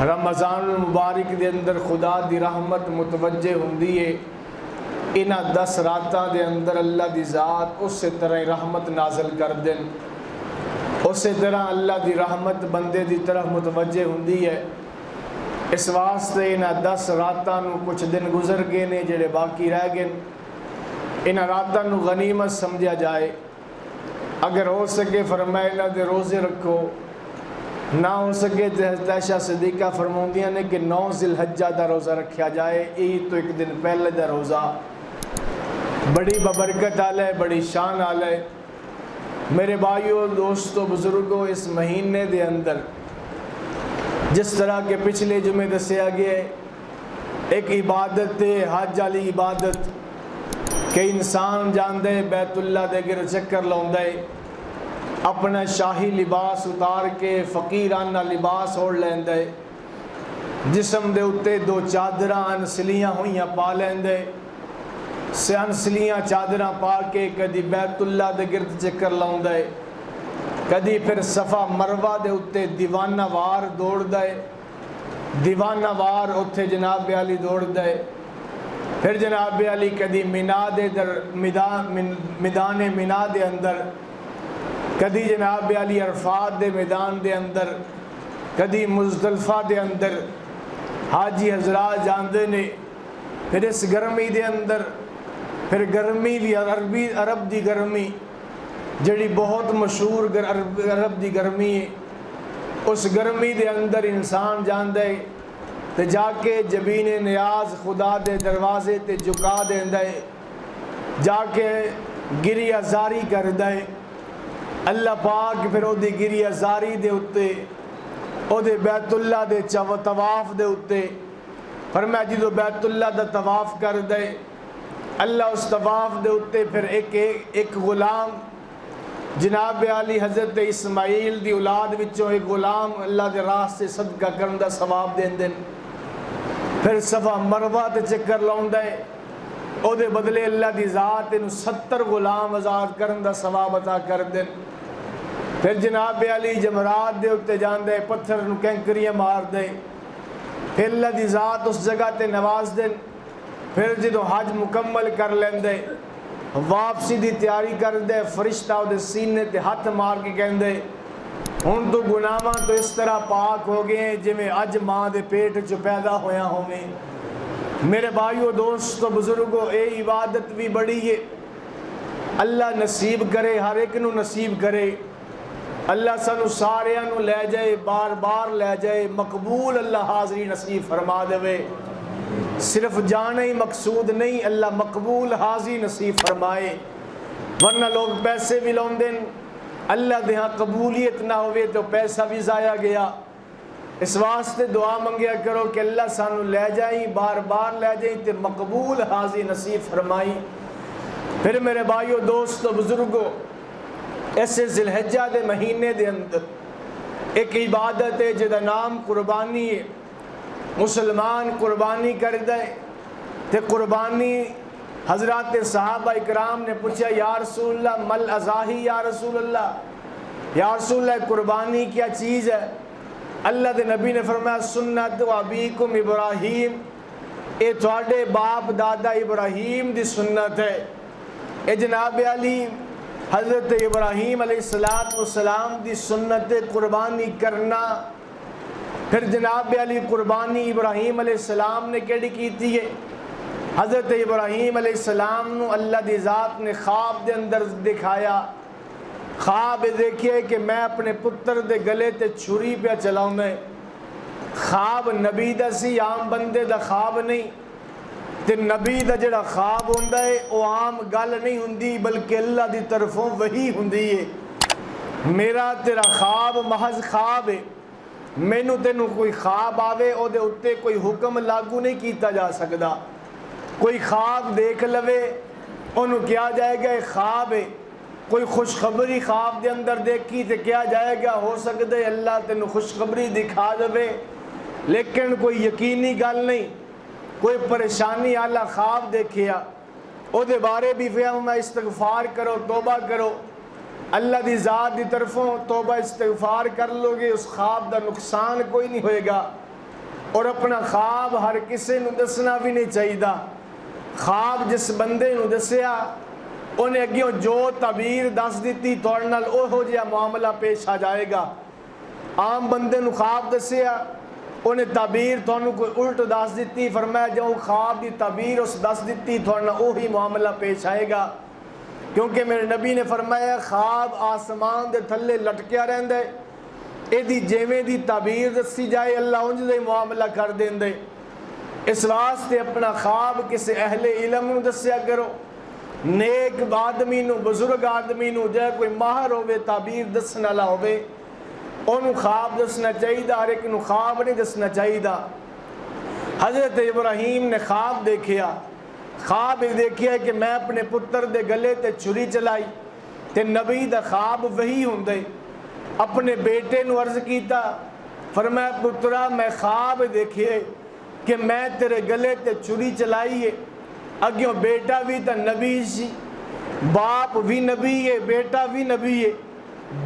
रमज़ान मुबारक के अंदर खुदा दी रहमत मुतवज्जे हुंदी है। इन्हां 10 रातां दे अंदर अल्लाह दी ज़ात उस तरह रहमत नाज़िल कर देन। उस तरह अल्लाह दी रहमत बंदे दी तरफ मुतवज्जे हुंदी है। इस वास्ते इन्हां 10 रातां नूं कुछ दिन गुजर गए ने जेड़े बाकी रह गए। इन्हां रातां नूं गनीमत समझा जाए। अगर हो सके फरमाया इन्हां दे रोज़े रखो, ना हो सके तो आयशा सिद्दीक़ा फरमाउंदियां ने कि 9 ज़िलहज्जा का रोज़ा रखा जाए। ईद तो एक दिन पहले का रोज़ा बड़ी बबरकत आला है, बड़ी शान आला है। मेरे भाइयों, दोस्तों, बुजुर्गों, इस महीने के अंदर जिस तरह के पिछले जुमे दसिया गया एक इबादत है, हज वाली इबादत कि इंसान जांदे बैतुल्ला दे गिर चक्कर लाउंदा है, अपना शाही लिबास उतार के फकीराना लिबास ओढ़ लैंदा है, जिसम दे उत्ते 2 चादरां अनसलियां हुईयां पा लैंदे, अनसलियां चादरां पा के कदी बैतुल्ला दे गिरद चक्कर लाउंदा है, कदी फिर सफ़ा मरवा दे उत्ते दीवाना वार दौड़दा है, दीवाना वार उत्थे जनाब अली दौड़दा है। फिर जनाब अली कदी मैदान मिना दे अंदर, कदी जनाब अली अरफात दे मैदान दे अंदर, कदी मुज़दलिफ़ा दे अंदर हाजी हजरात जाते ने। फिर इस गर्मी दे अंदर फिर गर्मी भी अरब दी गर्मी जड़ी बहुत मशहूर अरब दी गर्मी है, उस गर्मी दे अंदर इंसान जाता है तो जाके जबीन नियाज खुदा दे दरवाजे ते झुका देंदा है, जाके गिरी अजारी करदा है। अल्लाह पाक फिर ओदी गिरी अजारी दे उत्ते ओदे बैतुल्ला दे तवाफ दे उत्ते फरमाया जो बैतुल्ला दा तवाफ कर दे अल्लाह उस तवाफ दे उत्ते फिर एक गुलाम जनाब अली हज़रत इस्माइल दी औलाद विचों एक गुलाम अल्लाह दे राह से सदका करन दा सवाब देंदे। फिर सफ़ा मरवा ते चक्कर लाउंदा है, ओदे बदले अल्लाह दी ज़ात इनू 70 गुलाम आज़ाद करन दा सवाब अता कर देन। फिर जनाब अली जमरात दे उत्ते जांदे, पत्थर नू कैंकरियां मार दे, फिर अल्लाह दी ज़ात उस जगह ते नवाज देन। फिर जो हज मुकम्मल कर लेंदे, वापसी की तैयारी कर दे, फरिश्ता उहदे सीने ते हथ मार के कहंदे हुण तो गुनाहां तो इस तरह पाक हो गए जिवें अज माँ के पेट च पैदा होया होवे। मेरे भाइयों, दोस्तों, बुजुर्गों, ये इबादत भी बड़ी है। अल्लाह नसीब करे, हर एक नू नसीब करे। अल्लाह सानू सारियां नू लै जाए, बार बार लै जाए, मकबूल अल्लाह हाज़री नसीब फरमा देवे। सिर्फ जाना ही मकसूद नहीं, अल्लाह मकबूल हाज़री नसीब फरमाए। वरना लोग पैसे भी लाउंदे न, अल्लाह दे यहाँ कबूलियत ना होवे तो पैसा भी ज़ाया गया। इस वास्ते दुआ मंगिया करो कि अल्लाह सानू लै जाई, बार बार लै जाई तो मकबूल हाज़री नसीब फरमाई। फिर मेरे भाइयों, दोस्तों, बुजुर्गों, ऐसे ज़िलहज्जा दे महीने दे अंदर एक इबादत है जिहदा नाम कुर्बानी है। मुसलमान कुर्बानी कर दे ते कुर्बानी हजरत सहाबा इकराम ने पूछा, या रसूलल्लाह मल अज़ाही, या रसूलल्लाह, या रसूलल्लाह कुर्बानी क्या चीज़ है? अल्लाह के नबी ने फरमाया, सुन्नत अबीकुम इब्राहीम, ये थोड़े बाप दादा इब्राहीम दी सुन्नत है। ये जनाब अली हज़रत इब्राहीम अलैहिस्सलाम दी सुन्नत कुर्बानी करना। फिर जनाब अली कुर्बानी इब्राहीम अलैहिस्सलाम ने केड़ी कीती है? हज़रत इब्राहीम अलैहिस्सलाम नू अल्लाह दी ज़ात ने ख्वाब दे अंदर दिखाया। ख्वाब देखिए कि मैं अपने पुत्र दे गले ते छुरी पे चलाऊँ। ख्वाब नबी दा सी, आम बंदे दा ख्वाब नहीं। ते नबी दा जिहड़ा ख्वाब हुंदा है वो आम गल नहीं हुंदी, बल्कि अल्लाह दी तरफों वही हुंदी है। मेरा तेरा ख्वाब महज ख्वाब है। मैनू तेनू कोई ख्वाब आवे ओदे उत्ते कोई हुक्म लागू नहीं किया जा सकता। कोई ख्वाब देख लवे उन्होंने क्या जाएगा ये ख्वाब है। कोई खुशखबरी ख्वाब के अंदर देखी तो क्या जाएगा, हो सकता है अल्लाह तेन खुशखबरी दिखा दे, लेकिन कोई यकीनी गल नहीं। कोई परेशानी आला ख्वाब देखिया ओदे बारे भी मैं इस्तगफार करो, तौबा करो, अल्लाह की ज़ात की तरफों तौबा इस्तगफार कर लोगे, उस ख्वाब का नुकसान कोई नहीं होएगा। और अपना ख्वाब हर किसी नूं दसना भी नहीं चाहिए। ख्वाब जिस बंदे नूं दसिया उन्हें अग्यों जो तबीर दस दी तुहाडे नाल ओहो जिहा मामला पेश आ जाएगा। आम बंदे नूं ख्वाब दसिया उन्हें तबीर तुहानूं कोई उल्ट दस दी, फरमाया जो ख्वाब की तबीर उस दस दी तुहाडे नाल ओही मामला पेश आएगा। क्योंकि मेरे नबी ने फरमाया ख्वाब आसमान दे थल्ले लटकिया रहिंदा है, इहदी जिवें दी तबीर दसी जाए अल्लाह उंज दे मामला कर देंदे। इस वास्ते अपना ख्वाब किसी अहले इलम नूं दस्या करो, नेक आदमी नूं, बुजुर्ग आदमी नूं, जे कोई माहर होवे ताबीर दसण वाला होवे उन्होंने ख्वाब दसना चाहिए। हर एक नूं ख्वाब नहीं दसना चाहिए। हज़रत इब्राहीम ने ख्वाब देखिया, ख्वाब देखिया कि मैं अपने पुत्र दे गले ते छुरी चलाई, ते नबी दा ख्वाब वही हुंदे। अपने बेटे नूं अर्ज कीता, फरमाया पुत्रा मैं ख्वाब देखिए कि मैं तेरे गले ते छुरी चलाई है। अग्यों बेटा भी तो नबी सी, बाप भी नबी है, बेटा भी नबी है।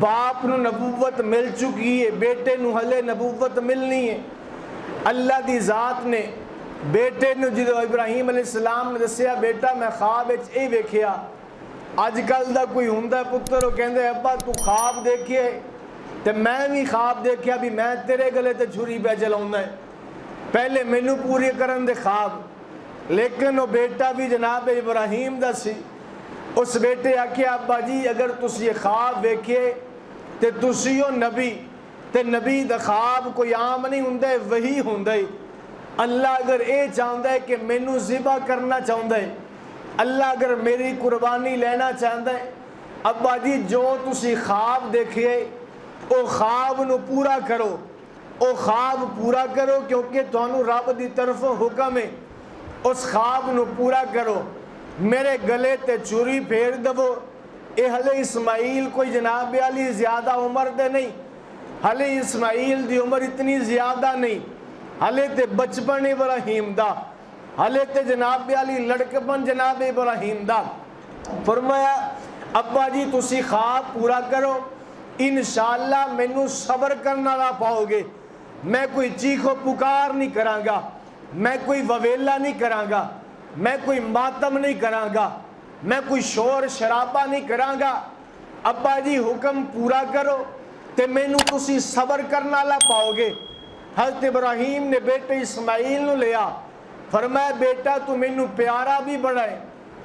बाप नूं नबूवत मिल चुकी है, बेटे नूं हले नबूवत मिलनी है। अल्लाह दी ज़ात ने बेटे नूं जो इब्राहीम अलैहिस्सलाम ने दसिया बेटा मैं ख्वाब विच ये वेखिया। अजकल दा कोई हुंदा पुत्तर वो कहंदे अब्बा तू ख्वाब देखिए, ते मैं भी ख्वाब देखिया भी मैं तेरे गले ते छुरी पे चलाउंदा है, पहले मैनू पूरी करन दे ख्वाब। लेकिन वो बेटा भी जनाब इब्राहीम दा सी। उस बेटे आखिया अब्बा जी अगर तुसी ये ख्वाब वेखिए ते तुसी हो नबी, ते नबी दा ख्वाब कोई आम नहीं हुंदा, वही हुंदा है। अल्लाह अगर ये चाहता है कि मैनू ज़िबा करना चाहता है, अल्लाह अगर मेरी कुर्बानी लेना चाहता है, अब्बा जी जो तुसी ख्वाब देखिए वो ख्वाब नू पूरा करो, वो ख्वाब पूरा करो, क्योंकि तुहानू रब दी तरफों हुक्म है। उस ख्वाब नू पूरा करो, मेरे गले ते छुरी फेर दवो। ये हले इस्माइल कोई जनाब अली ज़्यादा उम्र दे नहीं, हले इस्माइल दी उम्र इतनी ज़्यादा नहीं, हले ते बचपन इब्राहीम दा, हले ते जनाब अली लड़कपन जनाब इब्राहीम दा। फरमाया अब्बा जी तुसी ख्वाब पूरा करो, इंशाअल्लाह मैनू सबर करना ना पाओगे। मैं कोई चीखो पुकार नहीं करांगा, मैं कोई ववेला नहीं करांगा, मैं कोई मातम नहीं करांगा, मैं कोई शोर शराबा नहीं करांगा। अब्बा जी हुक्म पूरा करो ते मैनू तुसी सबर करना वाला पाओगे। हज़रत इब्राहीम ने बेटे इस्माइल नूं लिया, फरमाया बेटा तू मैनू प्यारा भी बड़ा है,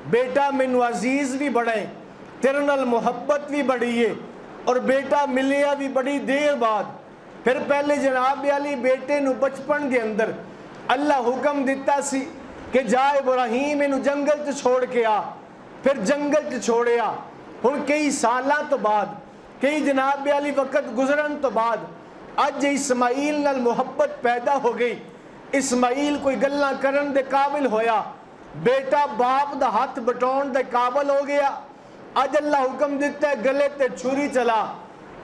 बेटा मैनू अजीज़ भी बड़ा है, तेरे नाल मुहब्बत भी बड़ी है, और बेटा मिलिया भी बड़ी देर बाद। फिर पहले जनाब अली बेटे नूं बचपन के अंदर अल्लाह हुक्म दिता सी कि जा इब्राहीम इनू जंगल च छोड़ के आ। फिर जंगल च छोड़िया। हुण कई सालों तो बाद, कई जनाब अली वक्त गुजरन तो बाद अज इस्माइल नाल मुहब्बत पैदा हो गई। इस्माइल कोई गल्लां करन दे काबिल होया, बेटा बाप दा हाथ बटाउण दे काबिल हो गया। अज अल्लाह हुक्म दिता है गले ते छुरी चला।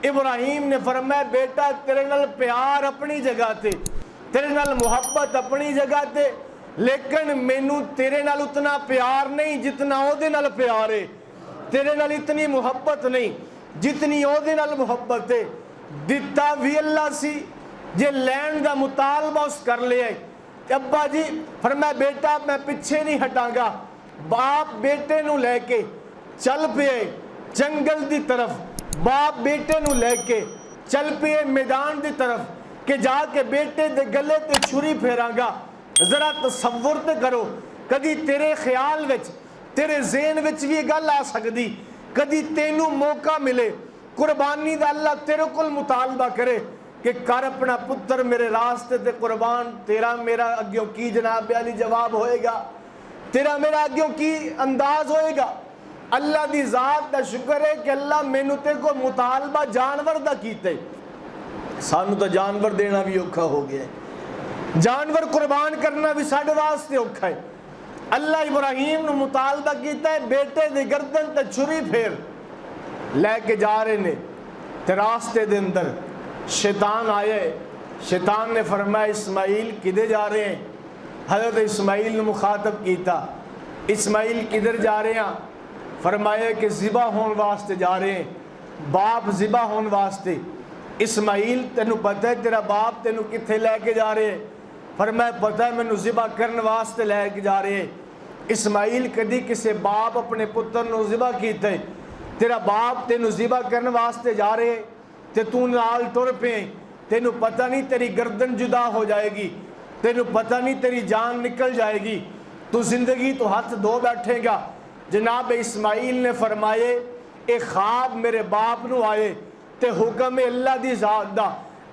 इब्राहीम ने फरमाया बेटा तेरे नाल प्यार अपनी जगह ते, तेरे नाल मुहब्बत अपनी जगह ते, लेकिन मैनू तेरे नाल उतना प्यार नहीं जितना ओदे नाल प्यार है, तेरे नाल इतनी मुहब्बत नहीं जितनी ओदे नाल मुहब्बत है। दिता भी अल्लाह सी, जे लैन दा मुतालबा उस कर लिया। अब्बा जी फरमाया बेटा मैं पीछे नहीं हटांगा। बाप बेटे नू लेके चल पे जंगल दी तरफ, बाप बेटे नू लेके चल पे मैदान दी तरफ कि जाके बेटे दे गले ते छुरी फेरांगा। जरा तसव्वुर ते करो, कदी तेरे ख्याल विच, तेरे ज़हन विच भी गल आ सकदी, कदी तेनू मौका मिले कुर्बानी दा, अल्लाह तेरे कोल मुतालबा करे कि कर अपना पुत्र मेरे रास्ते ते कुर्बान। तेरा मेरा अग्यों की जनाब अली जवाब होएगा, तेरा मेरा अग्यों की अंदाज होएगा। अल्लाह दी ज़ात दा शुक्र है कि अल्लाह मैनू तेरे को मुतालबा जानवर दा कीते। सानू तो जानवर देना भी औखा हो गया है, जानवर कुर्बान करना भी साडे वास्ते औखा है। अल्लाह इब्राहीम ने मुतालबा किया है बेटे दी गर्दन ते छुरी फेर लैके जा रहे ने, ते रास्ते दे अंदर शैतान आए। शैतान ने फरमाया इस्माइल किधर जा रहे हैं? हज़रत इस्माइल ने मुखातब किया इस्माइल किधर जा रहे हैं? फरमाया कि ज़िबा होने वास्ते जा रहे हैं, बाप ज़िबा होने वास्ते। इस्माइल तेनू पता है तेरा बाप तेनू कित्थे लैके जा रहे हैं? पर मैं पता है मैनू ज़िबा करने वास्ते लैके जा रहे। इस्माइल कदी किसी बाप अपने पुत्र नू ज़िबा कीते? तेरा बाप तेनू ज़िबा करने वास्ते जा रहे ते तू नाल तुर पे, तेनू पता नहीं तेरी गर्दन जुदा हो जाएगी, तेनू पता नहीं तेरी जान निकल जाएगी, तू जिंदगी तो हाथ धो बैठेगा। जनाब इस्माइल ने फरमाए एक ख्वाब मेरे बाप नू आए ते हुक्म अल्लाह दी ज़ात दा,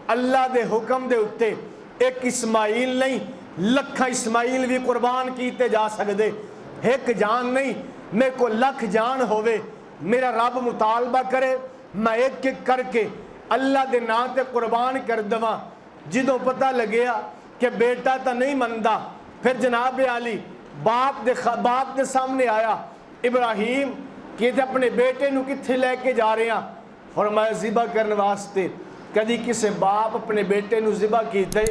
अल्लाह दे हुक्म दे उत्ते एक इस्माइल नहीं लखा इस्माइल भी कुर्बान कीते जा सकते। एक जान नहीं, मेरे को लख जान होवे, मेरा रब मुतालबा करे मैं एक एक करके अल्लाह दे नाम ते कुर्बान कर देवां। जिदों पता लगे कि बेटा तो नहीं मनता, फिर जनाब अली बाप दे सामने आया, इब्राहिम कि अपने बेटे नू कित्थे लैके जा रहे हैं? फरमाया ज़िबा करने वास्ते। कदी किसी बाप अपने बेटे नू ज़िबा कीते?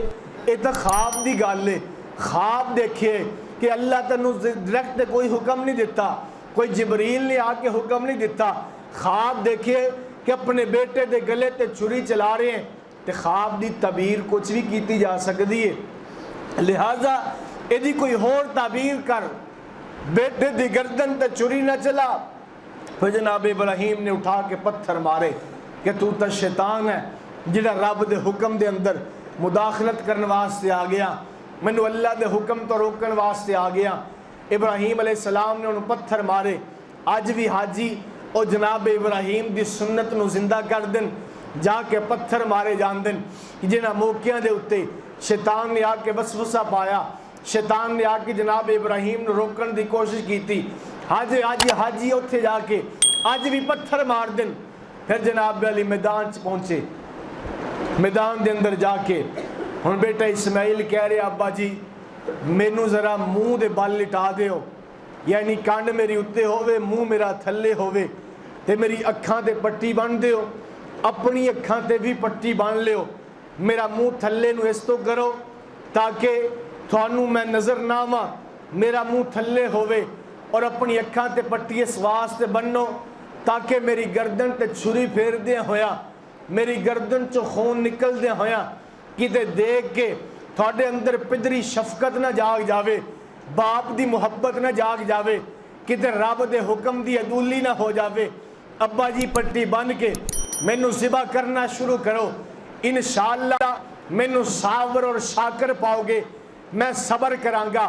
ये तो ख्वाब की गल है। ख्वाब देखिए कि अल्लाह तेनू डायरैक्ट कोई हुक्म नहीं दिता, कोई जबरील ने आके हुक्म नहीं दिता। ख्वाब देखिए कि अपने बेटे के गले ते छुरी चला रहे हैं, तो ख्वाब की तबीर कुछ भी की जा सकती है। लिहाजा यदि कोई होर ताबीर कर, बेटे की गर्दन ते छुरी न चला। फिर जनाब इब्राहिम ने उठा के पत्थर मारे कि तू तो शैतान है जिहड़ा रब दे हुक्म दे अंदर मुदाखलत करने वास्ते आ गया, मैनू अल्लाह दे हुक्म तो रोकने वास्ते आ गया। इब्राहिम अलैहिस्सलाम ने उन्होंने पत्थर मारे। अज भी हाजी और जनाब इब्राहिम की सुन्नत नू जिंदा कर देन, जाके पत्थर मारे जाते हैं जिन्होंने मौकों के उत्ते शैतान ने आके वसवसा पाया, शैतान ने आके जनाब इब्राहिम नू रोकने की कोशिश की। हाजी हाजी हाजी उत्थे जाके अज भी पत्थर मार देन। फिर जनाब अली मैदान च पहुँचे, मैदान के अंदर जाके हुण बेटा इस्माइल कह रहे अब्बा जी मैनू ज़रा मूँह दे बल लिटा दिओ, यानी कंड मेरी उत्ते होवे मूँह मेरा थल्ले होवे, ते मेरी अखां ते पट्टी बन दिओ, अपनी अखां ते भी पट्टी बन लिओ, मेरा मूँह थल्ले नू इस तो करो ताकि थानू मैं नज़र ना आवां, मेरा मूँह थल्ले होवे और अपनी अखां ते पट्टी इस वास्ते बनो ताकि मेरी गर्दन ते छुरी फेरदे होया, मेरी गर्दन चो खून निकलदे होया किते देख के थोड़े अंदर पिदरी शफकत ना जाग जावे, बाप दी मुहब्बत ना जाग जावे, किते रब दे हुक्म दी अदूली ना हो जावे। अब्बा जी पट्टी बन के मैनू ज़िबा करना शुरू करो, इंशाअल्लाह मैनू सावर और शाकर पाओगे, मैं सबर करांगा।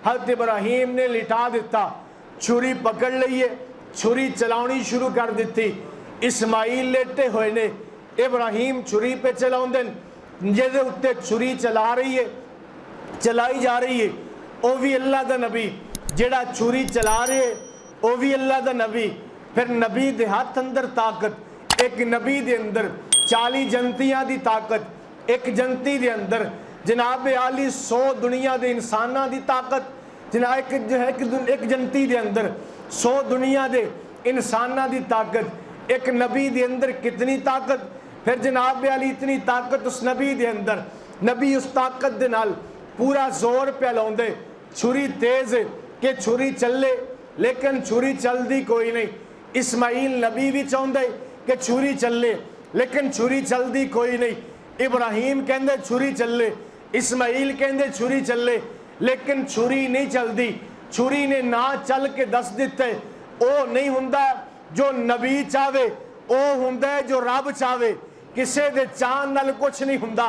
हज़रत इब्राहिम ने लिटा दिता, छुरी पकड़ लईए, छुरी चलानी शुरू कर दी। इस्माइल लेटे हुए ने, इब्राहिम छुरी पे चलाउंदे जिहदे उत्ते छुरी चला रही है, चलाई जा रही है, वह भी अल्लाह दा नबी, जिहड़ा छुरी चला रहे वह भी अल्लाह दा नबी। फिर नबी दे हाथ अंदर ताकत, एक नबी दे अंदर 40 जनतियां दी ताकत, एक जनती दे अंदर जनाब आली 100 दुनिया दे इंसानां दी ताकत, जनाब एक जनती दे अंदर 100 दुनिया दे इंसानां दी ताकत, एक नबी दे अंदर कितनी ताकत। फिर जनाब अली इतनी ताकत उस नबी दे अंदर, नबी उस ताकत दे नाल पूरा जोर पे लाउंदे, छुरी तेज है कि छुरी चले लेकिन छुरी चलती कोई नहीं। इस्माइल नबी भी चाहते कि छुरी चले लेकिन छुरी चलती कोई नहीं। इब्राहिम कहते छुरी चले, इस्माइल कहते छुरी चले लेकिन छुरी नहीं चलती। छुरी ने ना चल के दस दिते, वो नहीं हुंदा जो नबी चावे, वो हुंदा जो रब चावे। किसे दे चाहन नाल कुछ नहीं हुंदा,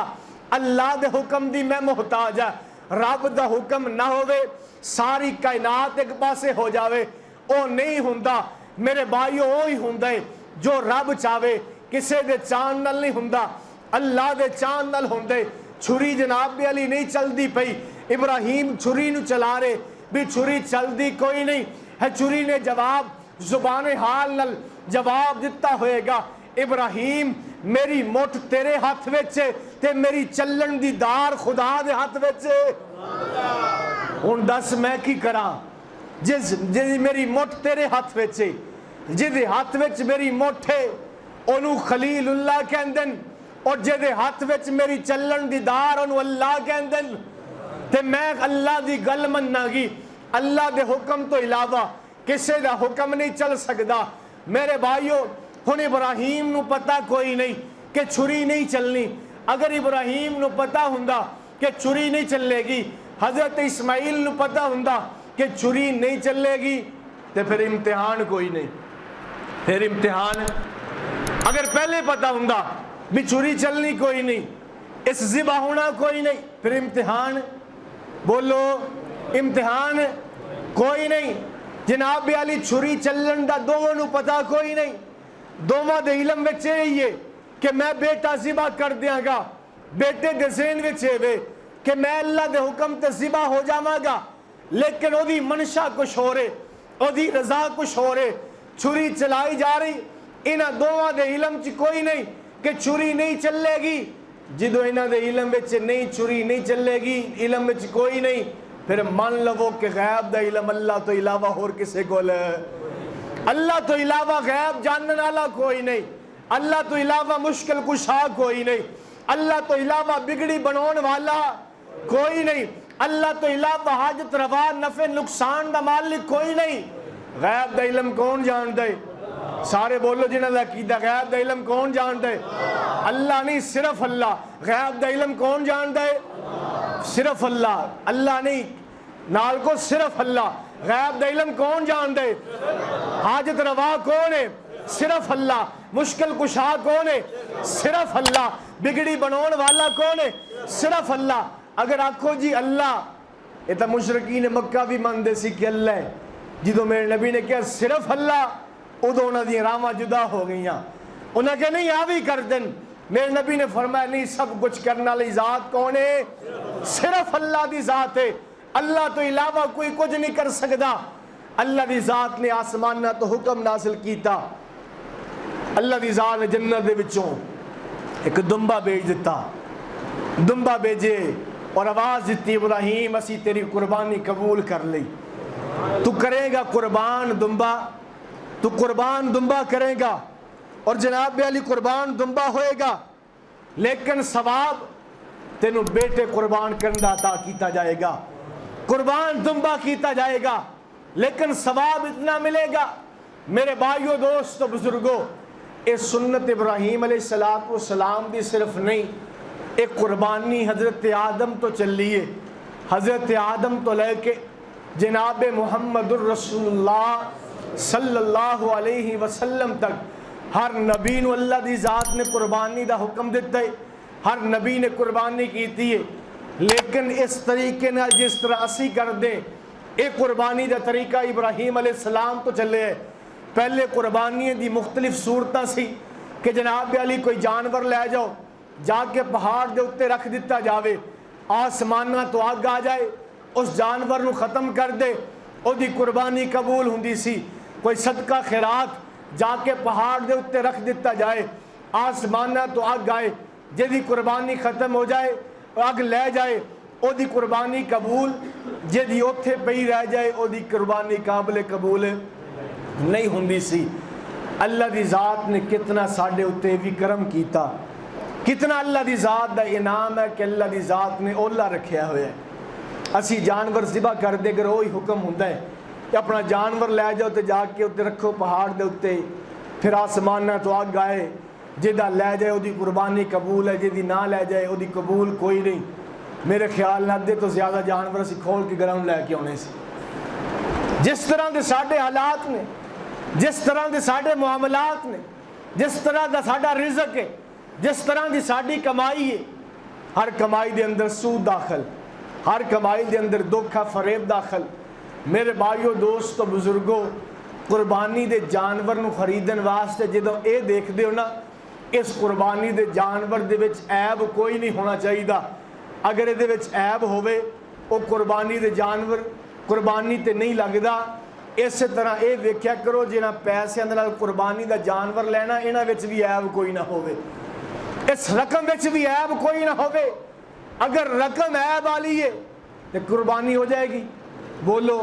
अल्लाह दे हुक्म दी मैं मुहताज है। रब दा हुक्म ना होवे सारी कायनात एक पासे हो जावे, वो नहीं हुंदा मेरे भाईओ। वो ही हुंदा है जो रब चावे, किसे दे चाहन नाल नहीं हुंदा, अल्लाह दे चाहन नाल हुंदे। छुरी जनाब अली नहीं चलती पई, इब्राहिम छुरी नू चला रहे भी छुरी चलती कोई नहीं है। छुरी ने जवाब जुबान हाल नाल जवाब दिता होएगा, इब्राहिम मेरी मुठ तेरे हाथ विच ते मेरी चलन दी दार खुदा दे हाथ विच। हुण दस मैं की करा, जिस मेरी मुठ तेरे हाथ विच, जिहदे हाथ विच मेरी मुठ है ओनू खलीलुल्लाह कहंदे न, और जिहदे हाथ विच मेरी चलन दी दार ओनू अल्लाह कहंदे न। ते मैं अल्लाह दी गल मन्नागी, अल्लाह दे हुक्म तो इलावा किसे दा हुक्म नहीं चल सकदा। मेरे भाइयों हुण इब्राहिम नू पता कोई नहीं कि छुरी नहीं चलनी। अगर इब्राहिम नू पता हुंदा कि छुरी नहीं चलेगी। हजरत इस्माइल नूं पता हुंदा कि छुरी नहीं चलेगी तो फिर इम्तिहान कोई नहीं। फिर इम्तिहान अगर पहले पता हुंदा भी छुरी चलनी कोई नहीं, इस ज़िबा होना कोई नहीं, फिर इम्तिहान बोलो इम्तिहान कोई नहीं। जनाब अली छुरी चलन का दोवां नूं पता कोई नहीं। दोवां दे इलम विच यही है कि मैं बेटा ज़िबा कर दियांगा, बेटे दे ज़हन विच है कि मैं अल्लाह दे हुक्म ते ज़िबा हो जावांगा, लेकिन ओदी मनशा कुछ हो रहे, ओदी रजा कुछ हो रहे, छुरी चलाई जा रही। इन्हां दोवां दे इलम च कोई नहीं कि छुरी नहीं चलेगी। जो इन्हां दे इलम विच नहीं छुरी नहीं चलेगी, इलम विच कोई नहीं, फिर मान लवो कि गैब दा इलम अल्लाह तो इलावा होर किसे कोल है। अल्लाह तो इलावा गैब जानने वाला कोई नहीं, अल्लाह तो इलावा मुश्किल कुशा कोई नहीं, अल्लाह तो इलावा बिगड़ी बनाने वाला कोई नहीं, अल्लाह तो इलावा हाजत रवा नफे नुकसान का मालिक कोई नहीं। गैब दा इलम कौन जानता है? सारे बोलो जिन्हां दा अकीदा गैब दा इलम कौन जानता है? अल्लाह नहीं, सिर्फ अल्लाह। गैब दा इलम कौन जानता है? सिर्फ अल्लाह। अल्लाह नहीं नाल को सिर्फ अल्लाह। गैब दा इलम कौन जानता है? हाजत रवा कौन है? सिर्फ अल्लाह। मुश्किल कुशा कौन है? सिर्फ अल्लाह। बिगड़ी बनाने वाला कौन है? सिर्फ अल्लाह। अगर आखो जी अल्लाह, ये तो मुशरकीन मक्का भी मानते सी कि अल्लाह है। जो मेरे नबी ने कहा सिर्फ अल्लाह, उदों उन्हां दी रावां जुदा हो गई। उन्हें कहा नहीं आ भी कर देन। मेरे नबी ने फरमाया नहीं, सब कुछ करने वाली जात कौन है? सिर्फ अल्लाह की जात है। अल्लाह तो इलावा कोई कुछ नहीं कर सकता। अल्लाह की जात ने आसमान तो हुक्म नासिल किया। अल्लाह की जात ने जन्नत दे विचों एक दुंबा भेज दिता। दुंबा भेजे और आवाज़ दी, इब्राहिम असी तेरी कुर्बानी कबूल कर ली। तू करेगा कुर्बान दुंबा, तू कुर्बान दुंबा करेगा और जनाब अली कुर्बान दुंबा होएगा, लेकिन सवाब तेनू बेटे कुर्बान करने का अता किया जाएगा। कुर्बान दुंबा किया जाएगा, लेकिन सवाब इतना मिलेगा। मेरे भाइयों दोस्तों बुजुर्गों, ये सुन्नत इब्राहिम अलैहिस्सलाम दी सिर्फ नहीं, एक कुर्बानी हज़रत आदम तो चली है। हज़रत आदम तो लेके जनाब मुहम्मदुर रसूलुल्लाह सल्लल्लाहु अलैहि वसल्लम तक हर नबी नूं अल्लाह दी ज़ात ने कुर्बानी दा हुक्म दिता है। हर नबी ने कुर्बानी की है, लेकिन इस तरीके नाल जिस तरह असी कर दे, एक कुर्बानी का तरीका इब्राहिम अलैहिस्सलाम तो चले है। पहले कुर्बानियों की मुख्तलिफ सूरतां सी कि जनाब अली कोई जानवर लै जाओ, जाके पहाड़ के उत्ते रख दिता जाए, आसमाना तो अग आ जाए, उस जानवर नूं खत्म कर दे, उहदी कुर्बानी कबूल हुंदी सी। कोई सदका खैरात जाके पहाड़ के उत्ते रख दिता जाए, आसमाना तो अग आए, जिहदी कुर्बानी खत्म हो जाए, अग लै जाए, उहदी कुर्बानी कबूल, जिहदी उत्थे पई रह जाए उहदी कुर्बानी काबिल कबूल नहीं हुंदी सी। अल्लाह की ज़ात ने कितना साडे उत्ते भी करम कीता, कितना अल्लाह की ज़ात का इनाम है कि अल्लाह की ज़ात ने ओला रखा हुआ है। असी जानवर ज़िबा कर दे, अगर वही हुक्म होंदा है कि अपना जानवर लै जाओ तो जाके उत्ते रखो पहाड़ के उत्ते, फिर आसमाना तो अग आए, जिहदा लै जाए उहदी कुर्बानी कबूल है, जिहदी ना लै जाए उहदी कबूल कोई नहीं। मेरे ख्याल नाल अद्धे तो ज़्यादा जानवर असी खोल के ग्राउंड लैके आने से। जिस तरह के साडे हालात ने, जिस तरह के साडे मुआमलात ने, जिस तरह का साडा रिज़क है, जिस तरह की साडी कमाई है, हर कमाई के अंदर सूद दाखिल, हर कमाई के अंदर धोखा फरेब दाखिल। मेरे भाइयों दोस्तों बुजुर्गों, कुर्बानी के जानवर नूं खरीदण वास्ते जदों ये देखते हो ना, इस कुर्बानी के जानवर दे विच ऐब कोई नहीं होना चाहिए। अगर ये ऐब होवे, वो कुर्बानी के जानवर कुर्बानी ते नहीं लगता। इस तरह ये वेख्या करो, जिन्हां पैसों दे नाल कुर्बानी का जानवर लेना, इन्हां विच भी ऐब कोई ना होवे, इस रकम विच भी ऐब कोई ना होवे। अगर रकम ऐब वाली है तो कुर्बानी हो जाएगी। बोलो,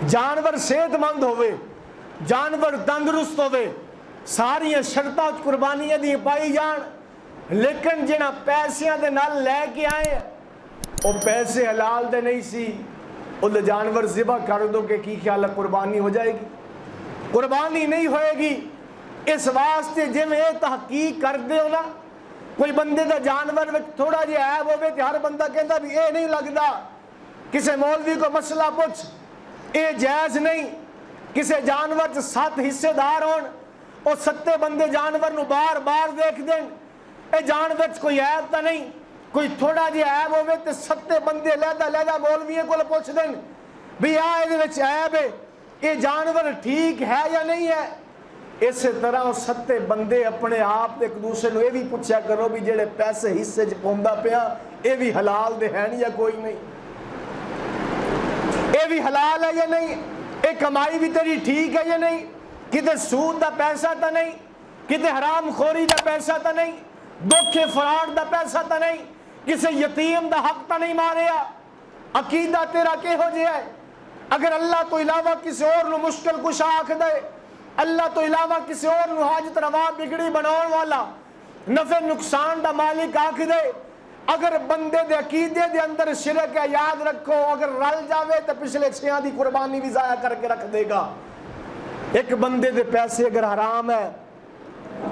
जानवर सेहतमंद होवे, जानवर तंदुरुस्त होवे, सारियां शर्तां कुर्बानियां दी पाई जान, लेकिन जिन्हां पैसों दे नाल लैके आए वो पैसे हलाल दे नहीं सी, उहदे जानवर ज़िबा कर दो कि की ख्याल है कुर्बानी हो जाएगी? कुर्बानी नहीं होएगी। इस वास्ते जिवें ये तहकीक करते हो ना कोई बंदे का जानवर में थोड़ा जिहा ऐब होवे ते हर बंदा कहता भी ये नहीं लगता। किसी मौलवी को मसला पूछ, ये जायज़ नहीं। किसी जानवर च 7 हिस्सेदार होन और 7 बंदे जानवर नूं बार बार देख देन, ये जानवर च कोई ऐब तो नहीं। कोई थोड़ा जिहा ऐब होवे ते 7 बंदे लहदा मौलवियों को पूछ देन भी आ इहदे विच ऐब है, ये जानवर ठीक है या नहीं है। इस तरह 7 बंदे अपने आप एक दूसरे को यह भी पूछा करो भी जेड़े पैसे हिस्से च पाउंदा पिया ये भी हलाल दे हैं या कोई नहीं, ये भी हलाल है या नहीं, ये कमाई भी तेरी ठीक है या नहीं, किते सूद का पैसा तो नहीं, किते हराम खोरी का पैसा तो नहीं, धोखे फराड का पैसा तो नहीं, किसी यतीम का हक तो नहीं मारिया। अकीदा तेरा किहो जिहा है? अगर अल्लाह तो इलावा किसी और नूं मुश्किल कुशा आख दे, अल्लाह तो इलावा किसी और नूं हाजत रवा बिगड़ी बनाने वाला नफे नुकसान का मालिक आख दे, अगर बंदे दे अकीदे दे अंदर शिरक है, याद रखो अगर रल जावे तो पिछले 6 की कुर्बानी भी जाया करके रख देगा। एक बंदे दे पैसे अगर हराम है,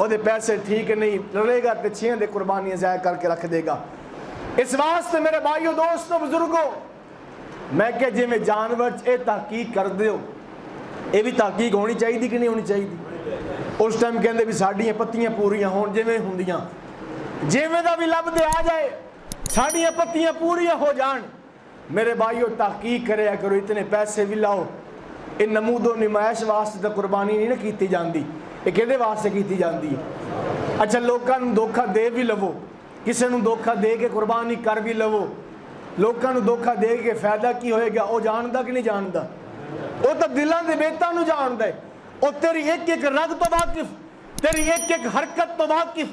ओदे पैसे ठीक नहीं रलेगा तो 6 की कुर्बानी जाया करके रख देगा। इस वास्ते मेरे भाइयों दोस्तों बुजुर्गों, मैं क्या जिमें जानवर ये तहकीक कर दो, ये भी तहकीक होनी चाहिए कि नहीं होनी चाहिए। उस टाइम कहते भी साड़ियाँ पत्तियाँ पूरियां होन जिमें होंदियां, जिमें दा भी लभदे आ जाए साड़ियाँ पत्तियाँ पूरियां हो जान। मेरे भाइयों तहकीक करे करो, इतने पैसे भी लाओ। ये नमूदो नुमाइश वास्ते तो कुर्बानी नहीं ना की जाती, ये किहदे वास्ते की जाती है। अच्छा लोगों को धोखा दे भी लवो, किसी को धोखा दे के कुर्बानी कर भी लवो, लोगों को धोखा दे के फायदा की होएगा, वो जानता कि नहीं जानता, वो तो दिलों के बेतां नूं जानदा है। वो तेरी एक एक रग तो वाकिफ, तेरी एक एक हरकत तो वाकिफ,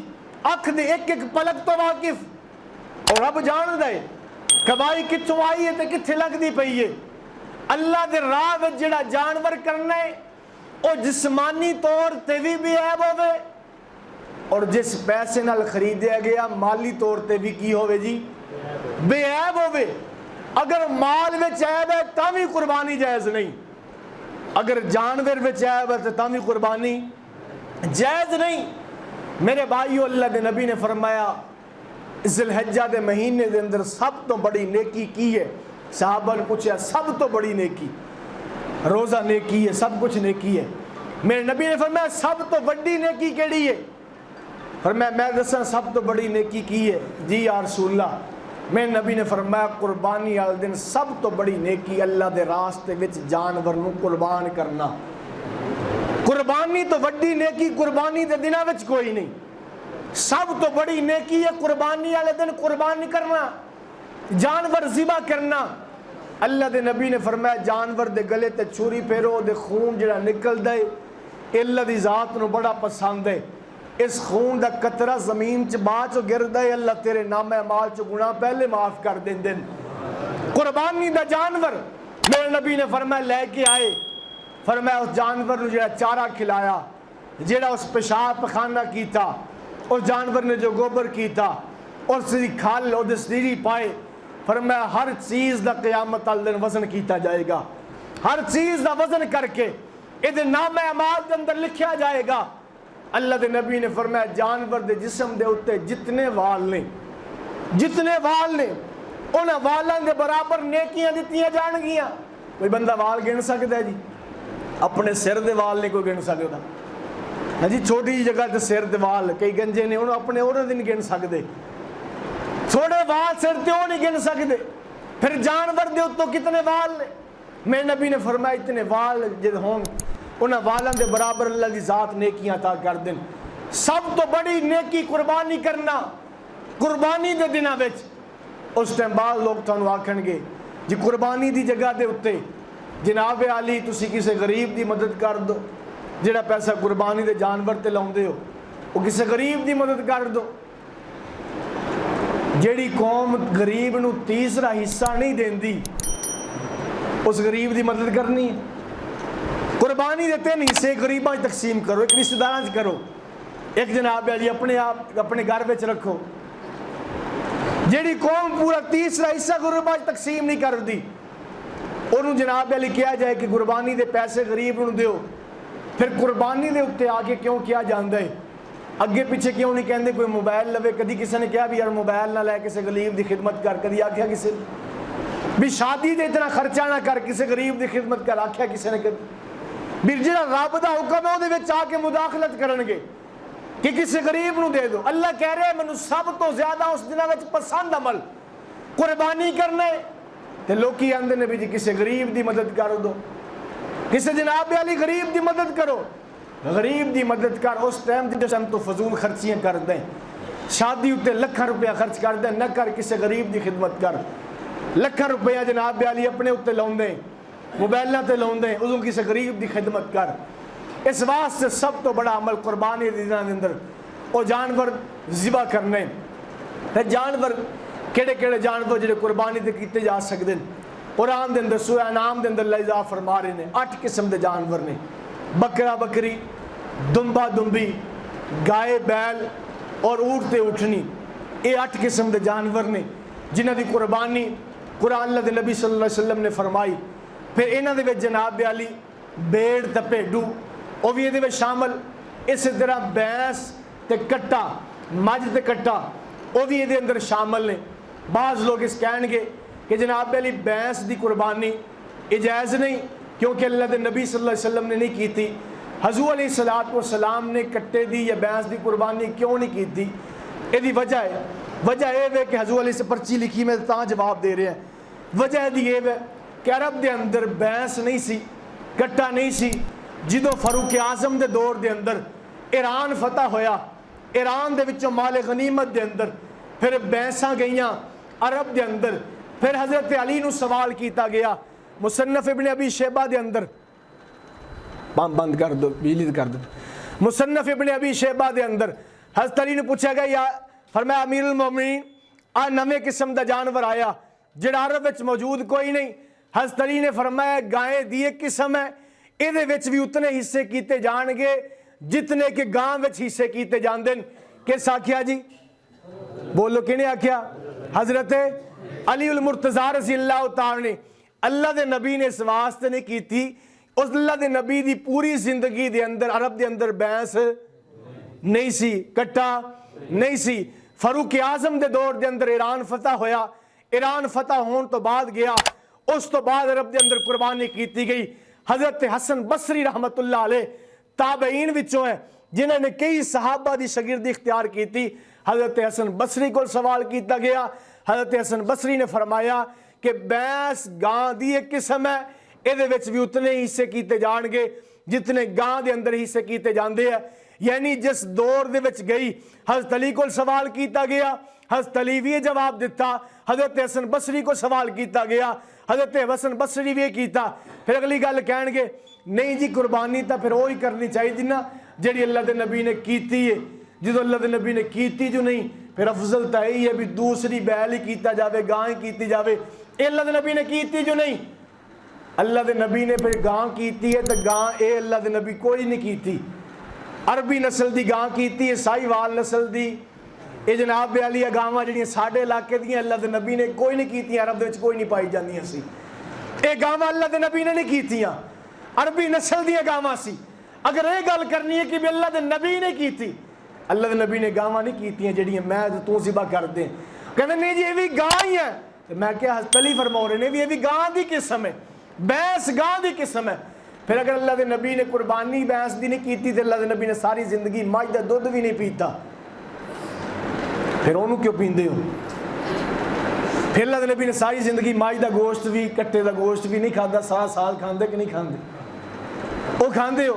अख दे एक एक पलक तो वाकिफ। और रब जानदा है कमाई कित्थों आई है ते कित्थे लगदी पई है। अल्लाह दे राह विच जिहड़ा जानवर करना है वो जिस्मानी तौर ते भी बेऐब होवे, और जिस पैसे नाल खरीदिया गया माली तौर ते भी की होवे जी बेऐब होवे। अगर माल विच ऐब है तां भी कुर्बानी जायज़ नहीं, अगर जानवर विच ऐब है तां भी कुर्बानी जायज़ नहीं। मेरे भाइयों अल्लाह के नबी ने फरमाया ज़िलहज्जा के महीने के अंदर सब तो बड़ी नेकी की है। साहबा ने पूछा सब तो बड़ी नेकी, रोज़ा नेकी है, सब कुछ नेकी है। मेरे नबी ने फरमाया सब तो बड़ी नेकी केड़ी है? फरमाया मैं दसा सब तो बड़ी नेकी की है जी या रसूलल्लाह। मेरे नबी ने फरमाया कुर्बानी वाले दिन सब तो बड़ी नेकी अल्लाह के रास्ते विच जानवर नूं कुर्बान करना। कुर्बानी तो वड्डी नेकी कुर्बानी के दिनों विच कोई नहीं, सब तो बड़ी नेकी है कुर्बानी वाले दिन कुर्बानी करना, जानवर ज़िबा करना। अल्लाह के नबी ने फरमाया जानवर दे गले ते छुरी फेरो, दे खून जिहड़ा निकलदा है अल्लाह दी ज़ात नूं बड़ा पसंद है। इस खून का कतरा जमीन च बाद चो गिरदा है, अल्लाह तेरे नामे माल चो गुनाह पहले माफ कर देंदे। कुर्बानी का जानवर मेरे नबी ने फरमाया लैके आए, फरमाया उस जानवर नूं जिहड़ा चारा खिलाया, जिहड़ा उस पेशाब पखाना कीता, उस जानवर ने जो गोबर कीता और उसकी खल और सरीरी पाए, फरमाया हर चीज़ का क़यामत वाले दिन वजन किया जाएगा, हर चीज़ का वजन करके इहदे नामे अमाल के अंदर लिखा जाएगा। अल्लाह के नबी ने फरमाया जानवर के जिस्म के उत्ते जितने वाल ने उन्होंने वालों के बराबर नेकियां दित्तियां जाणगियां। कोई बंदा वाल गिन सकता है जी? अपने सिर के वाल नहीं कोई गिन सकता। हाँ जी छोटी जी जगह ते सिर के वाल कई गंजे ने उन्होंने अपने ओहदे नहीं गिन सकते, थोड़े वाल सिर ते वो नहीं गिन सकते, फिर जानवर के उत्तों कितने वाल ने? मेरे नबी ने फरमाया इतने वाल जो हों उन्होंने वालों के बराबर अल्लाह की ज़ात नेकियां अता कर देन। सब तो बड़ी नेकी कुर्बानी करना कुर्बानी के दिनों में। उस टाइम बाद लोग तुहानू आखणगे जी कुर्बानी की जगह के उत्ते जनाब आली तुसी किसी गरीब की मदद कर दो, जिहड़ा पैसा कुर्बानी के जानवर ते लाउंदे हो वो किसी गरीब की मदद कर दो। जिहड़ी कौम गरीब नू तीसरा हिस्सा नहीं देंदी उस गरीब की मदद करनी है। कुर्बानी के 3 हिस्से गरीबों तकसीम करो, एक रिश्तेदार करो, एक जनाब अली अपने आप अपने घर में रखो। जिहड़ी कौम पूरा तीसरा हिस्सा गरीबों तकसीम नहीं करती उन्होंने जनाब अली कहा जाए कि कुर्बानी के पैसे गरीब नूं दिओ। फिर कुर्बानी के उत्ते आके क्यों किया जाता है? अगे पिछे क्यों नहीं कहते कोई मोबाइल लवे? कभी किसी ने कहा भी यार मोबाइल ना लै किसी गरीब की खिदमत कर? कभी आख्या किसी भी शादी दे इतना खर्चा ना कर किसी गरीब की खिदमत कर? आख्या किसी ने कभी भी जो रब का हुक्म है वो आके मुदाखलत करनगे कि किसी गरीब को दे दो? अल्लाह कह रहे मैनू सब तो ज्यादा उस दिनों में पसंद अमल कुर्बानी करना है। तो लोग आते हैं भी जी किसी गरीब की मदद कर दो, किसी जनाब वाली गरीब की मदद करो। गरीब की मदद कर उस टाइम जिस टाइम तो फजूल खर्चियाँ कर दें, शादी उत्ते लखा रुपया खर्च कर दें, न कर किसी गरीब की खिदमत कर। लखा रुपया जनाब वाली अपने उत्ते लाउंदे, मोबाइलों से लाउंदे, उदों किसी गरीब की खिदमत कर। इस वास्ते सब तो बड़ा अमल कुर्बानी के दिनों के अंदर वो जानवर ज़िबा करने। तो जानवर केड़े केड़े जानवर जो कुर्बानी से किए जा सकते हैं? कुरान के अंदर सूरह अनाम के अंदर अल्लाह फरमा रहे हैं 8 किस्म के जानवर ने। बकरा बकरी, दुम्बा दुम्बी, गाय बैल और ऊँट ते उठनी, ये 8 किस्म के जानवर ने जिन्हों की कुर्बानी कुरान अल्लाह के नबी सल्लल्लाहु अलैहि वसल्लम ने फरमाई। फिर इन्हों के जनाब वाली भेड़ ते भेडू वो भी ये शामिल। इस तरह भैंस ते कट्टा, मझ ते कट्टा वो भी ये अंदर शामिल ने। बाज़ लोग इस कहेंगे कि जनाब वाली भैंस की कुर्बानी इजाज़ नहीं, क्योंकि अल्लाह के नबी सल्लल्लाहु अलैहि वसल्लम ने नहीं की थी। हज़ूर अलैहिस्सलातु वस्सलाम ने कट्टे की या भैंस की कुर्बानी क्यों नहीं की थी? यदी वजह यह है कि हज़ूर अलैहि से पर्ची लिखी, मैं तां जवाब दे रहे हैं। वजह यदी यह है कि अरब के अंदर भैंस नहीं सी, कट्टा नहीं सी। जो फारूक आजम के दौर के अंदर ईरान फतह होया, ईरान के विचों माले गनीमत के अंदर फिर भैंसा गई अरब के अंदर। फिर हज़रत अली नूं सवाल किया गया मुसन्नफ इब्न अबी शैबा के अंदर, बंद कर दो बिजली कर दो, मुसन्नफ इब्न अबी शैबा के अंदर हज़रत अली ने पूछा गया या फरमाया अमीरुल मोमिनीन आ नवे किस्म का जानवर आया जिहड़ा अरब विच मौजूद कोई नहीं। हज़रत अली ने फरमाया गाय दी एक किस्म है, इहदे विच भी उतने हिस्से किए जाणगे जितने कि गां विच हिस्से किए जांदे ने। किस आख्या जी? बोलो किने आख्या? हज़रत अली उल मुर्तज़ा रज़ियल्लाहु तआला ने। अल्लाह के नबी ने इस वास्ते नहीं की थी, उस अल्लाह के नबी की पूरी जिंदगी के अंदर अरब के अंदर भैंस नहीं सी, कट्टा नहीं सी। फारूक आजम के दौर के अंदर ईरान फतह होया, ईरान फतह होने तो बाद गया, उस तो बाद अरब के अंदर कुर्बानी की गई। हज़रत हसन बसरी रहमतुल्लाह अलैह ताबईन विचों है जिन्होंने कई सहाबा की शगिर्दी इख्तियार की थी। हज़रत हसन बसरी को सवाल किया गया, हज़रत हसन बसरी ने फरमाया कि भैंस गां की एक किस्म है, ये भी उतने हिस्से किए जाएंगे जितने गां के अंदर हिस्से किए जाते हैं। यानी जिस दौर दे विच गई हज़रत अली को सवाल किया गया, हज़रत अली भी जवाब दिता। हज़रत हसन बसरी को सवाल किया गया, हज़रत हसन बसरी भी किया। फिर अगली गल कहेंगे नहीं जी कुर्बानी तो फिर वही करनी चाहिए ना जी अल्लाह के नबी ने की है। जो अल्लाह के नबी ने की जो नहीं, फिर अफजल तो यही है भी दूसरी बैल ही किया जाए, गां ही की जाए। अल्लाह के नबी ने की जो नहीं, अल्लाह के नबी ने फिर गां की है तो गां ये अल्लाह के नबी कोई नहीं की थी। अरबी नस्ल की गां की है, साहीवाल नस्ल की ये जनाब वाली गावां जी साढ़े इलाके दी अल्लाह के नबी ने कोई नहीं की, अरब के कोई नहीं पाई जांदियां सी। ये गावां अल्लाह के नबी ने नहीं की, अरबी नस्ल दी गावां सी। अगर ये गल करनी है कि भी अल्लाह के नबी ने की थी, अल्लाह के नबी ने गावां नहीं की जिहड़ियां मैं तू ज़िबा कर दे। कहते नहीं जी ये भी गां ही है। तो मैं क्या तली फरमा रहे ने भी ये भी गां की किस्म है, भैंस गां की किस्म है। फिर अगर अल्लाह के नबी ने कुर्बानी भैंस की नहीं की तो अल्लाह के नबी ने सारी जिंदगी मझ का दुध भी नहीं पीता, फिर उन्होंने क्यों पींदे हो? फिर अल्लाह के नबी ने सारी जिंदगी मझ का गोश्त भी कट्टे का गोश्त भी नहीं खाता, सारा साल खाते कि नहीं खाते? वो खाते हो।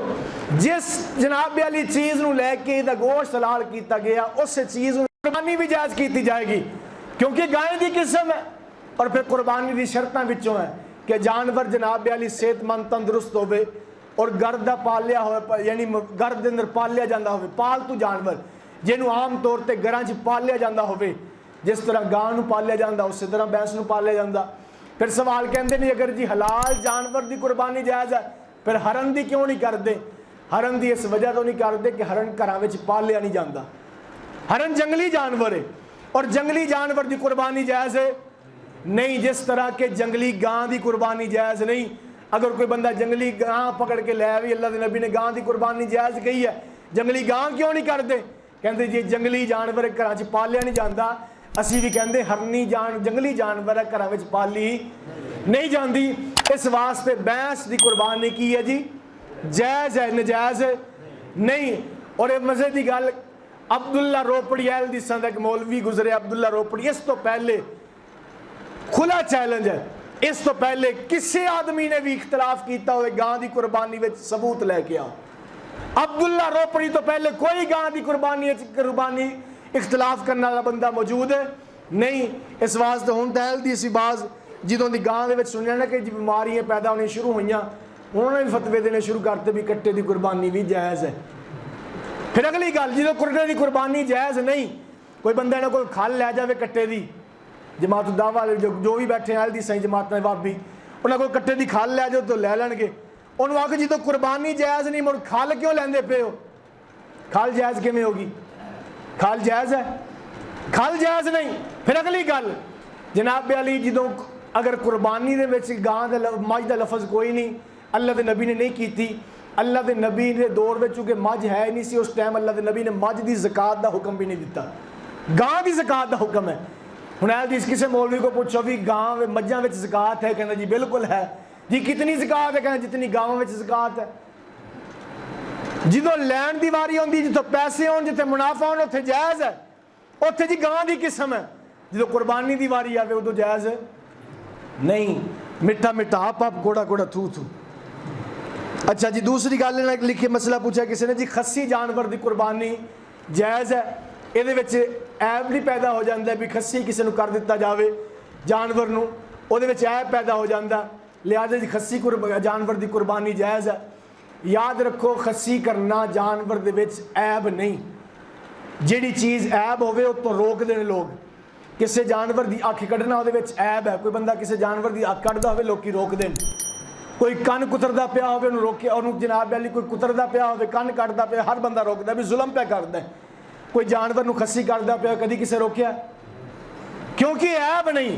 जिस जनाब वाली चीज़ को लैके गोश्त हलाल किया गया उस चीज़ कुर्बानी भी जायज़ की जाएगी क्योंकि गाय की किस्म है। और फिर कुर्बानी की शर्तों विचों है कि जानवर जनाब वाली सेहतमंद तंदुरुस्त होवे और घर का पालिया हो, यानी घर के अंदर पालिया जाता हो, पालतू जानवर जिन्होंने आम तौर पर घर च पालिया जाता हो, जिस तरह गां नूं पालिया जाता उस तरह भैंस नूं पालिया जाता। फिर सवाल कहते नहीं अगर जी हलाल जानवर की कुर्बानी जायज़ है फिर हरन की क्यों नहीं करते? हरन की इस वजह तो नहीं करते कि हरन घरों में पालिया नहीं जाता, हरन जंगली जानवर है और जंगली जानवर की कुर्बानी जायज़ है नहीं। जिस तरह के जंगली गां की कुर्बानी जायज़ नहीं। अगर कोई बंदा जंगली गां पकड़ के लै भी, अल्लाह के नबी ने गां की कुर्बानी जायज़ कही है, जंगली गां क्यों नहीं करते कहते जी जंगली जानवर घर च पालिया नहीं जाता, असी भी कहते हरनी जंगली जानवर है घर में पाली नहीं जाती। इस वास्ते भैंस की कुर्बानी की है जी जायज़ है, नजायज़ नहीं। और ये मजे की गल अब्दुल्ला रोपड़ी एलदीसा का एक मौलवी गुजरे, अब्दुल्ला रोपड़ी, इस तो पहले खुला चैलेंज है, इस तो पहले किसी आदमी ने भी इख्तलाफ किया हो गां की कुर्बानी में सबूत लैके आओ। अब्दुल्ला रोपड़ी तो पहले कोई गां की कुर्बानी इख्तलाफ करने वाला बंदा मौजूद है नहीं। इस वास्ते हुण तो एलदी सी बाज ਜਦੋਂ ਦੀ ਗਾਂ ਦੇ ਵਿੱਚ ਸੁਣਿਆ ਨਾ कि बीमारियां पैदा होनी शुरू होईयां, उन्होंने भी फतवे देने शुरू करते भी कट्टे की कुर्बानी भी जायज़ है। फिर अगली गल जो कट्टे की कुर्बानी जायज़ नहीं, कोई बंदा इन्होंने कोई खल लै जाए कट्टे की, जमात दावा वाले जो भी बैठे एल दी सही जमात भाभी उन्होंने कोई कट्टे की खल लै जाओ तो लै लैणगे। उन्होंने आख जो कुर्बानी जायज़ नहीं मुड़ खल क्यों लैंदे पे हो, खल जायज़ किवें होगी, खल जायज़ है, खल जायज़ नहीं। फिर अगली गल जनाब अली जो अगर कुर्बानी दे विच गां दा मझ का लफज कोई नहीं, अल्लाह के नबी ने नहीं की, अल्लाह के नबी के दौर में चूँकि मझ है नहीं सी उस टाइम, अल्लाह के नबी ने मझ की ज़कात का हुक्म भी नहीं दिता, गां की ज़कात का हुक्म है। हुण जिस किसी मौलवी को पूछो भी गां मझां विच ज़कात है, कहना जी बिल्कुल है जी। कितनी ज़कात है, कहना जितनी गांवों में ज़कात है। जो लैण की वारी आती, जितों पैसे आउण, जिथे मुनाफा आउण, उत्थे जायज़ है, उत्थे जी गां की किस्म है। जो कुर्बानी की वारी आवे उदों जायज़ नहीं, मिठा मिठा आप कोड़ा कोड़ा थू थू। अच्छा जी दूसरी गल लिखे मसला पूछा किसी ने जी खस्सी जानवर की कुर्बानी जायज़ है, ये ऐब नहीं पैदा हो जाता भी खस्सी किसी को कर दिता जाए जानवर नूं, उहदे विच ऐब पैदा हो जाता, लिहाजा जी खस्सी जानवर की कुर्बानी जायज़ है। याद रखो खस्सी करना जानवर दे विच ऐब नहीं, जिहड़ी चीज़ ऐब होवे उस तो रोक देने लोग। किसी जानवर की अख कढ़ना वो ऐब है, कोई बंदा किसी जानवर की अख कढ़ता हो लोग रोक दें, कोई कन कुतरदा पिया हो रोके, और जनाब वाली कोई कुतरदा पिया हो कन कटदा पिया, हर बंदा रोकता भी जुल्म पे करता है। कोई जानवर नूं खस्सी करदा पिया कभी किसी रोकया, क्योंकि ऐब नहीं।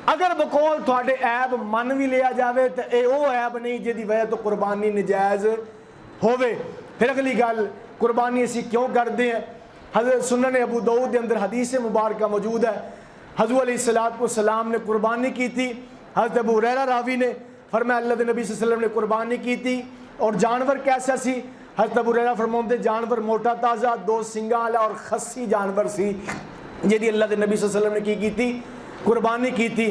अगर बकौल थोड़े ऐब मन भी लिया जाए तो यह वो ऐब नहीं जिहदी वजह तो कुर्बानी नजायज़ होवे। फिर अगली गल कुर्बानी असीं क्यों करते हैं, हज़रत सुनन अबू दाऊद के अंदर हदीस मुबारक मौजूद है, हज़रत अलैहिस्सलाम ने कुर्बानी की थी। हज़रत अबू हुरैरा रावी ने फरमाया अल्लाह के नबी सल्लल्लाहु अलैहि वसल्लम ने कुर्बानी की थी, और जानवर कैसा सी, हज़रत अबू हुरैरा फरमाते जानवर मोटा ताज़ा दो सिंगां वाला और खस्सी जानवर सी जिहदी अल्लाह के नबी सल्लल्लाहु अलैहि वसल्लम ने की थी, कुर्बानी की थी।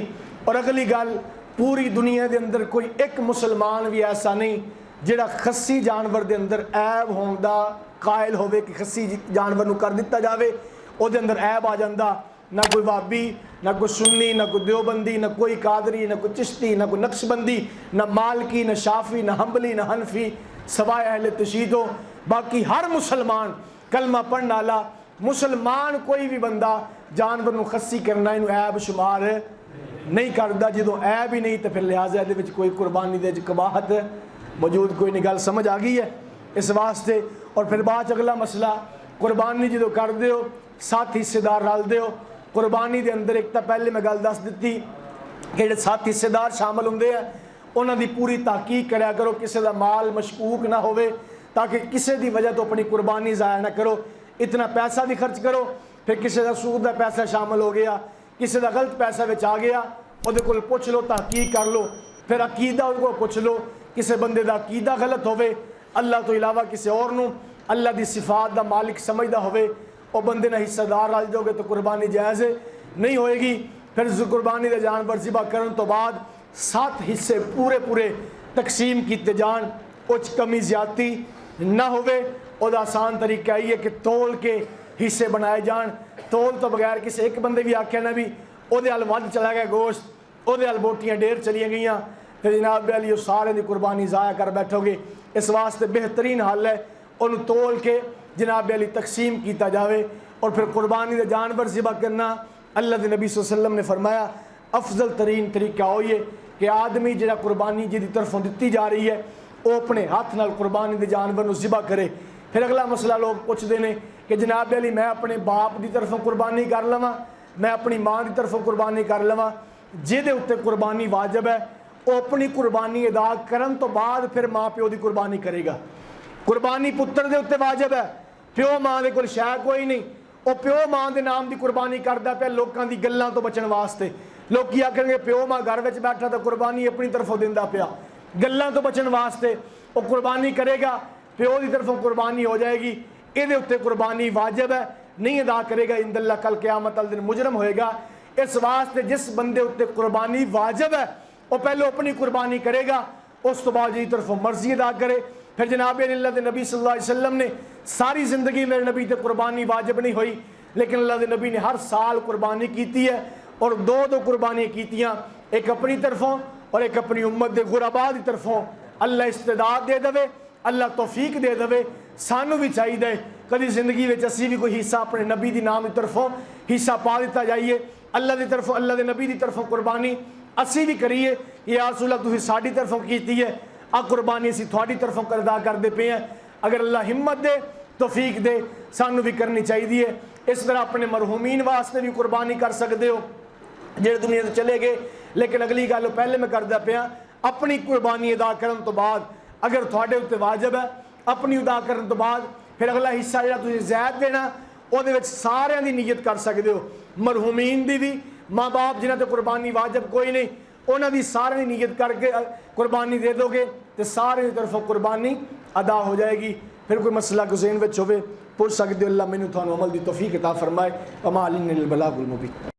और अगली गल पूरी दुनिया के अंदर कोई एक मुसलमान भी ऐसा नहीं जिहड़ा खस्सी जानवर के अंदर ऐब होने का कायल होवे कि खस्सी जानवर नूं कर दिता जाए उहदे अंदर ऐब आ जाता। ना कोई वाबी, ना कोई सुन्नी, ना कोई देवबंदी, ना कोई कादरी, ना कोई चिश्ती, ना कोई नक्शबंदी, ना मालकी, ना शाफी, ना हम्बली, ना हनफी, सवाए अहले तशहीद हो। बाकी हर मुसलमान कलमा पढ़ने वाला मुसलमान कोई भी बंदा जानवर नूं खस्सी करना इनू ऐब शुमार नहीं करता। जो ऐब ही नहीं तो फिर लिहाजा ये कोई कुर्बानी दे कबाहत मौजूद कोई नहीं। गल समझ आ गई है इस वास्ते। और फिर बाद अगला मसला कुर्बानी जो कर दे हो 7 हिस्सेदार रल दे हो कुर्बानी के अंदर। एक तो पहले मैं गल दस दी कि जो 7 हिस्सेदार शामिल होंगे हैं उन्होंने पूरी तहकीक कराया करो, किसी का माल मशकूक ना हो, ताकि किसी की वजह तो अपनी कुर्बानी ज़ाया ना करो। इतना पैसा भी खर्च करो, फिर किसी का सूद का पैसा शामिल हो गया, किसी का गलत पैसा बिच आ गया, वो को पुछ लो, तहकीक कर लो, फिर अकीदा उनको पुछ लो। किसी बंदे का अकीदा गलत होवे, अल्लाह तो इलावा किसी और नूं अल्लाह की सिफात का मालिक समझदा होवे, और बंदे ना हिस्सेदार रल जाओगे तो कुर्बानी जायज़ नहीं होएगी। फिर कुर्बानी के जानवर ज़िबा करने तो बाद 7 हिस्से पूरे पूरे तकसीम किए जान, उच कमी ज्यादती ना होवे। उहदा आसान तरीका यही है कि तोल के हिस्से बनाए जान। तोल तो बगैर किसी एक बंदे भी आख्या ना भी उहदे अल वध चला गया गोश्त, उहदे अल बोटियां ढेर चलियां गई, फिर जनाब अली सारे की कुर्बानी ज़ाया कर बैठोगे। इस वास्ते बेहतरीन हल है उन्होंने तोल के जनाब अली तकसीम किया जाए, और फिर कुर्बानी के जानवर ज़िबा करना। अल्लाह के नबी सल्लल्लाहु अलैहि वसल्लम ने फरमाया अफजल तरीन तरीका हो ये कि आदमी जो कुर्बानी जिहदी तरफों दी जा रही है वो अपने हाथ नाल कुर्बानी के जानवर को ज़िबा करे। फिर अगला मसला लोग पूछते हैं कि जनाब अली मैं अपने बाप की तरफों कुर्बानी कर लवां, मैं अपनी माँ की तरफों कुर्बानी कर लवां। जिहदे उत्ते कुर्बानी वाजिब है वो अपनी कुर्बानी अदा करन तो बाद फिर माँ प्यो की कुर्बानी करेगा। कुर्बानी पुत्र के उत्ते वाजिब है, प्यो मां दे कोल शै कोई नहीं, वो प्यो मां के नाम की कुर्बानी करता पे लोगों की गल्लां तो बचन वास्ते। लोग आखणगे प्यो मां घर में बैठा तो कुर्बानी अपनी तरफों दिंदा पिया, गल्लां तो बचन वास्ते वो कुर्बानी करेगा, प्यो की तरफों कुर्बानी हो जाएगी। ये उत्ते कुर्बानी वाजिब है, नहीं अदा करेगा इंदल्ला कल क़यामत वाले दिन मुजरम होएगा। इस वास्ते जिस बंदे उत्ते कुर्बानी वाजिब है वो पहले अपनी कुर्बानी करेगा, उस तो बाद जी तरफों मर्जी अदा करे। फिर जनाब अल्लाह के नबी सल्लल्लाहु अलैहि वसल्लम ने सारी जिंदगी मेरे नबी ते कुर्बानी वाजिब नहीं हुई, लेकिन अल्लाह के नबी ने हर साल कुर्बानी की है और दो कुर्बानियाँ कीतियाँ, एक अपनी तरफों और एक अपनी उम्मत के गुरबा की तरफों। अल्लाह इस्तेदाद दे दे, अल्लाह तौफीक दे दे। सानू भी चाहिए कभी जिंदगी में असी भी कोई हिस्सा अपने नबी की नाम की तरफों हिस्सा पा दिता जाइए, अल्लाह की तरफों अल्लाह के नबी की तरफों कुर्बानी असी भी करिए। या रसूल अल्लाह तुसीं साडी तरफों की है, आ कुर्बानी असी थोड़ी तरफों अदा करते पे हैं। अगर अल्लाह हिम्मत दे तौफीक दे सानू भी करनी चाहिए। इस तरह अपने मरहूमीन वास्ते भी कुर्बानी कर सकते हो जेड़े दुनिया से चले गए। लेकिन अगली गल पहले मैं करदा पिया, अपनी कुर्बानी अदा करने तो बाद अगर थोड़े उत्ते वाजिब है अपनी अदा करने तो बाद फिर अगला हिस्सा जो तुसीं ज़ैद देना वो सारिਆਂ की नीयत कर सकते हो, मरहूमीन की भी, माँ बाप जिन्होंने तो कुर्बानी वाजिब कोई नहीं उन्होंने सारे की नीयत करके कुर्बानी दे दोगे तो सारे की तरफों कुर्बानी अदा हो जाएगी। फिर कोई मसला गुज़ेन में हो पूछ सकते हो। अल्लाह मैनू थानू अमल की तौफीक अता फरमाए। अमा अलिन बलागुल मुबीन।